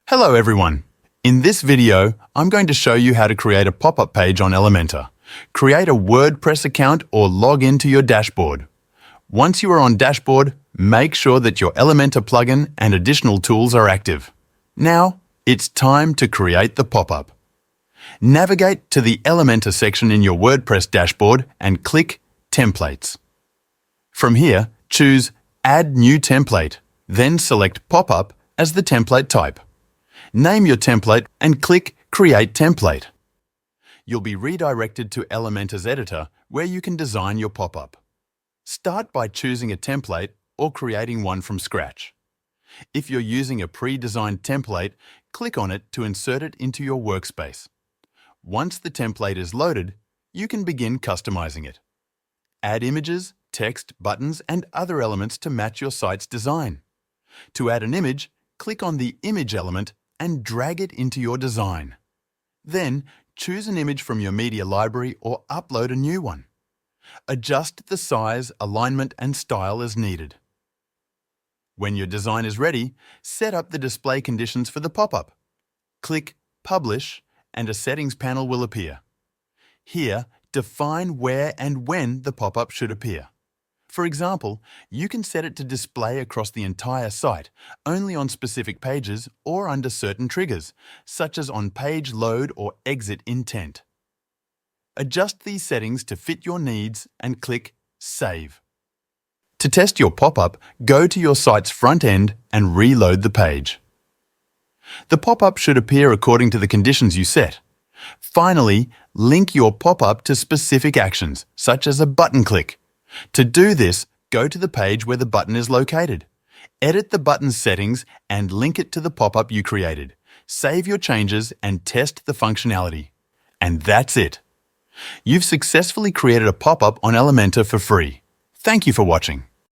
Hello everyone. In this video, I'm going to show you how to create a pop-up page on Elementor. Create a WordPress account or log into your dashboard. Once you are on dashboard, make sure that your Elementor plugin and additional tools are active. Now, it's time to create the pop-up. Navigate to the Elementor section in your WordPress dashboard and click Templates. From here, choose Add New Template, then select Pop-up as the template type. Name your template and click Create Template. You'll be redirected to Elementor's editor where you can design your pop-up. Start by choosing a template or creating one from scratch. If you're using a pre-designed template, click on it to insert it into your workspace. Once the template is loaded, you can begin customizing it. Add images, text, buttons, and other elements to match your site's design. To add an image, click on the image element and drag it into your design. Then, choose an image from your media library or upload a new one. Adjust the size, alignment, and style as needed. When your design is ready, set up the display conditions for the pop-up. Click Publish and a settings panel will appear. Here, define where and when the pop-up should appear. For example, you can set it to display across the entire site, only on specific pages or under certain triggers, such as on page load or exit intent. Adjust these settings to fit your needs and click Save. To test your pop-up, go to your site's front end and reload the page. The pop-up should appear according to the conditions you set. Finally, link your pop-up to specific actions, such as a button click. To do this, go to the page where the button is located. Edit the button's settings and link it to the pop-up you created. Save your changes and test the functionality. And that's it. You've successfully created a pop-up on Elementor for free. Thank you for watching.